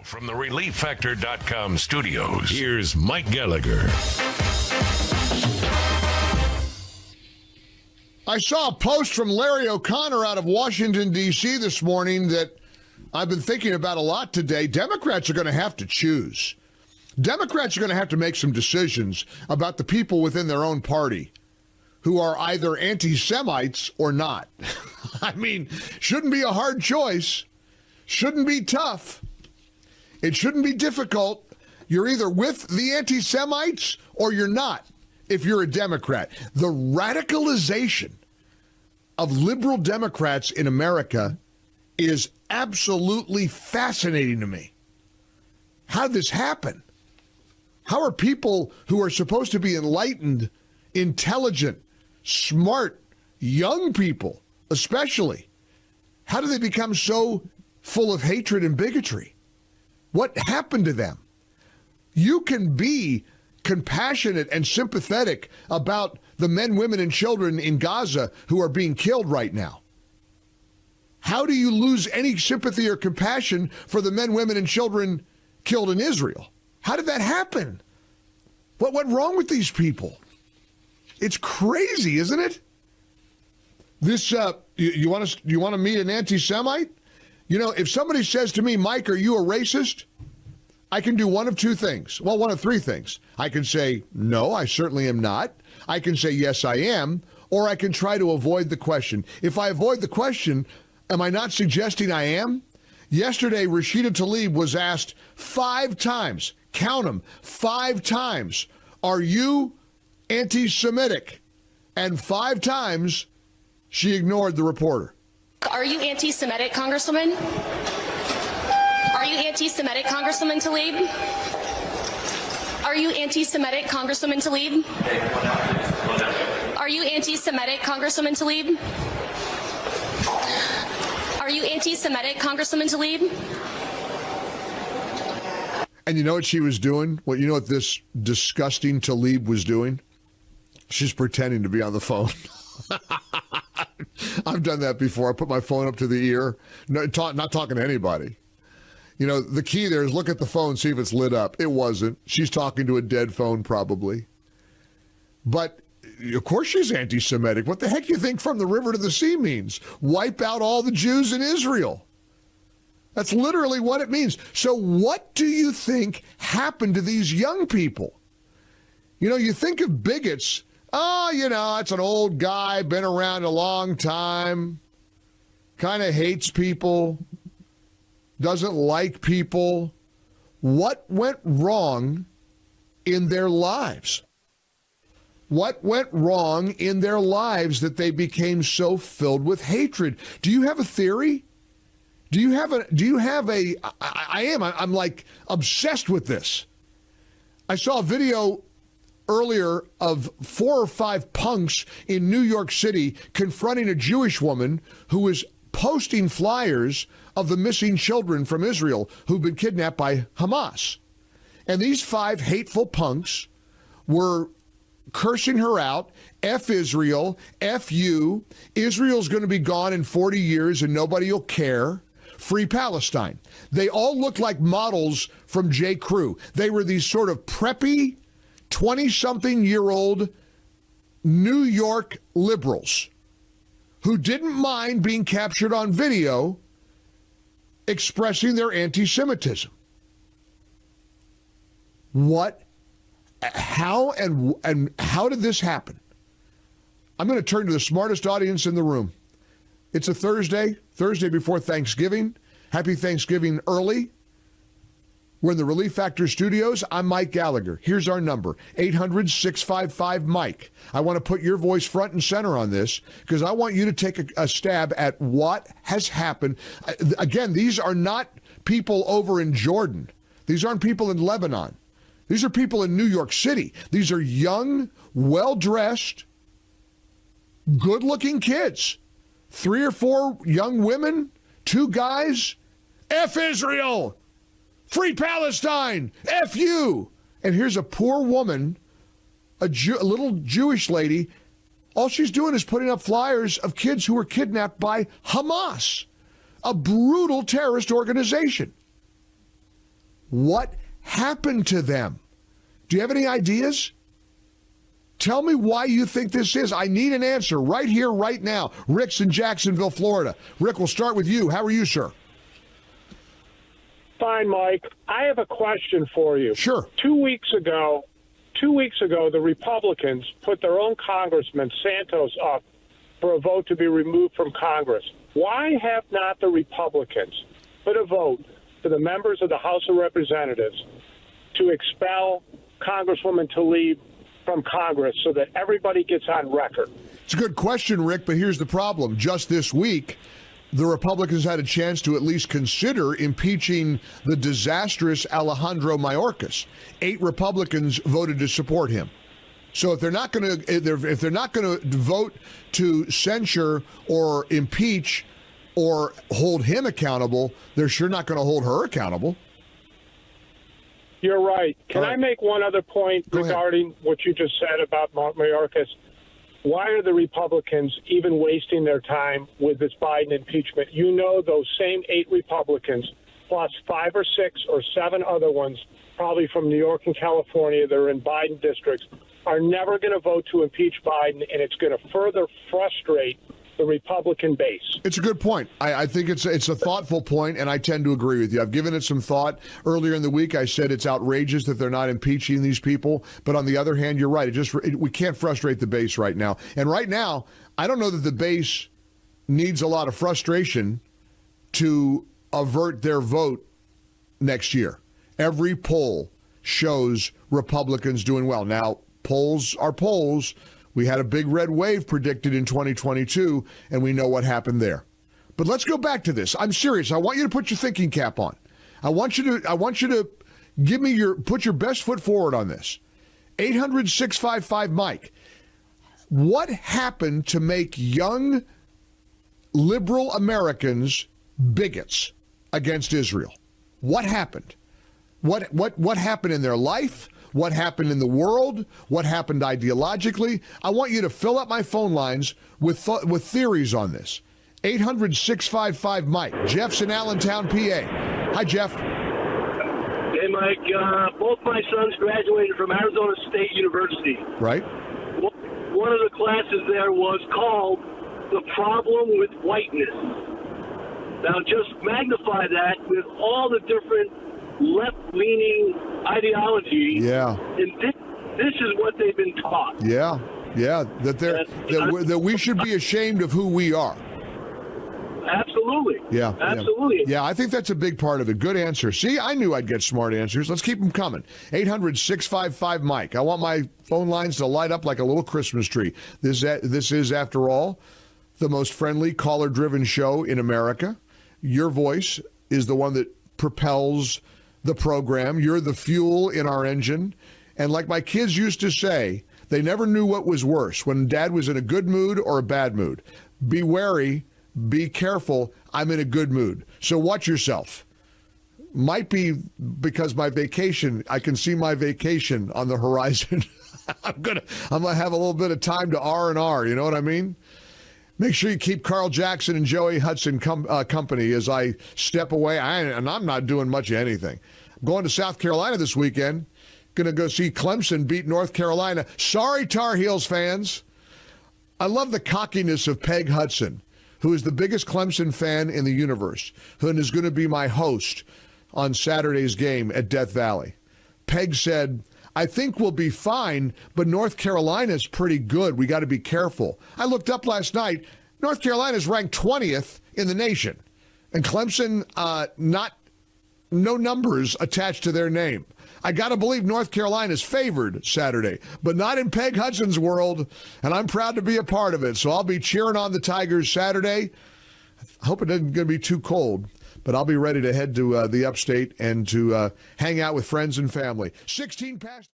From the ReliefFactor.com studios, here's Mike Gallagher. I saw a post from Larry O'Connor out of Washington, D.C. this morning that I've been thinking about a lot today. Democrats are going to have to choose. Democrats are going to have to make some decisions about the people within their own party who are either anti-Semites or not. I mean, shouldn't be a hard choice. Shouldn't be tough. It shouldn't be difficult. You're either with the anti-Semites or you're not if you're a Democrat. The radicalization of liberal Democrats in America is absolutely fascinating to me. How did this happen? How are people who are supposed to be enlightened, intelligent, smart, young people especially, how do they become so full of hatred and bigotry? What happened to them? You can be compassionate and sympathetic about the men, women, and children in Gaza who are being killed right now. How do you lose any sympathy or compassion for the men, women, and children killed in Israel? How did that happen? What went wrong with these people? It's crazy, isn't it? This you want to meet an anti-Semite? You know, if somebody says to me, Mike, are you a racist? I can do one of two things. Well, one of three things. I can say, no, I certainly am not. I can say, yes, I am. Or I can try to avoid the question. If I avoid the question, am I not suggesting I am? Yesterday, Rashida Tlaib was asked 5 times, count them, 5 times, are you anti-Semitic? And 5 times, she ignored the reporter. Are you anti-Semitic, Congresswoman? Are you anti-Semitic, Congresswoman Tlaib? Are you anti-Semitic, Congresswoman Tlaib? Are you anti-Semitic, Congresswoman Tlaib? Are you anti-Semitic, Congresswoman Tlaib? And you know what she was doing? Well, you know what this disgusting Tlaib was doing? She's pretending to be on the phone. I've done that before. I put my phone up to the ear, not talking to anybody. You know, the key there is look at the phone, see if it's lit up. It wasn't. She's talking to a dead phone probably. But of course she's anti-Semitic. What the heck do you think from the river to the sea means? Wipe out all the Jews in Israel. That's literally what it means. So what do you think happened to these young people? You know, you think of bigots. Oh, you know, it's an old guy, been around a long time, kind of hates people, doesn't like people. What went wrong in their lives? What went wrong in their lives that they became so filled with hatred? Do you have a theory? I'm like obsessed with this. I saw a video earlier of 4 or 5 punks in New York City confronting a Jewish woman who was posting flyers of the missing children from Israel who've been kidnapped by Hamas. And these 5 hateful punks were cursing her out. F Israel, F you. Israel's going to be gone in 40 years and nobody will care. Free Palestine. They all looked like models from J. Crew. They were these sort of preppy, 20-something-year-old New York liberals who didn't mind being captured on video expressing their anti-Semitism. What, how, and how did this happen? I'm going to turn to the smartest audience in the room. It's a Thursday before Thanksgiving. Happy Thanksgiving early. We're in the Relief Factor studios. I'm Mike Gallagher. Here's our number, 800-655-MIKE. I want to put your voice front and center on this because I want you to take a stab at what has happened. Again, these are not people over in Jordan. These aren't people in Lebanon. These are people in New York City. These are young, well-dressed, good-looking kids. 3 or 4 young women, 2 guys. F Israel! Free Palestine! F you! And here's a poor woman, a little Jewish lady. All she's doing is putting up flyers of kids who were kidnapped by Hamas, a brutal terrorist organization. What happened to them? Do you have any ideas? Tell me why you think this is. I need an answer right here, right now. Rick's in Jacksonville, Florida. Rick, we'll start with you. How are you, sir? Fine, Mike. I have a question for you. Sure. 2 weeks ago, the Republicans put their own Congressman Santos up for a vote to be removed from Congress. Why have not the Republicans put a vote for the members of the House of Representatives to expel Congresswoman Tlaib from Congress so that everybody gets on record? It's a good question, Rick, but here's the problem. Just this week, the Republicans had a chance to at least consider impeaching the disastrous Alejandro Mayorkas. 8 Republicans voted to support him. So if they're not going to vote to censure or impeach or hold him accountable, they're sure not going to hold her accountable. You're right. Can I make one other point regarding what you just said about Mayorkas? Why are the Republicans even wasting their time with this Biden impeachment? You know, those same 8 Republicans, plus 5 or 6 or 7 other ones, probably from New York and California that are in Biden districts, are never going to vote to impeach Biden, and it's going to further frustrate the Republican base. It's a good point. I think it's a thoughtful point, and I tend to agree with you. I've given it some thought. Earlier in the week, I said it's outrageous that they're not impeaching these people. But on the other hand, you're right. We can't frustrate the base right now. And right now, I don't know that the base needs a lot of frustration to avert their vote next year. Every poll shows Republicans doing well. Now, polls are polls. We had a big red wave predicted in 2022, and we know what happened there. But let's go back to this. I'm serious. I want you to put your thinking cap on. I want you to put your best foot forward on this. 800-655-Mike. What happened to make young liberal Americans bigots against Israel? What happened? What happened in their life? What happened in the world? What happened ideologically? I want you to fill up my phone lines with theories on this. 800-655-Mike. Jeff's in Allentown, PA. Hi, Jeff. Hey, Mike. Both my sons graduated from Arizona State University. Right. One of the classes there was called The Problem with Whiteness. Now, just magnify that with all the different left-leaning ideology. Yeah. And this is what they've been taught. Yeah. That we should be ashamed of who we are. Absolutely. Yeah. Absolutely. Yeah, I think that's a big part of it. Good answer. See, I knew I'd get smart answers. Let's keep them coming. 800-655-Mike. I want my phone lines to light up like a little Christmas tree. This is, after all, the most friendly, caller-driven show in America. Your voice is the one that propels the program. You're the fuel in our engine. And like my kids used to say, they never knew what was worse, when Dad was in a good mood or a bad mood. Be wary, be careful. I'm in a good mood. So watch yourself. Might be because my vacation, I can see my vacation on the horizon. I'm gonna have a little bit of time to R&R, you know what I mean? Make sure you keep Carl Jackson and Joey Hudson company as I step away. And I'm not doing much of anything. I'm going to South Carolina this weekend. Going to go see Clemson beat North Carolina. Sorry, Tar Heels fans. I love the cockiness of Peg Hudson, who is the biggest Clemson fan in the universe, who is going to be my host on Saturday's game at Death Valley. Peg said, I think we'll be fine, but North Carolina's pretty good. We got to be careful. I looked up last night. North Carolina's ranked 20th in the nation. And Clemson, no numbers attached to their name. I got to believe North Carolina's favored Saturday, but not in Peg Hudson's world, and I'm proud to be a part of it. So I'll be cheering on the Tigers Saturday. I hope it isn't going to be too cold, but I'll be ready to head to the upstate and to hang out with friends and family. 16 past.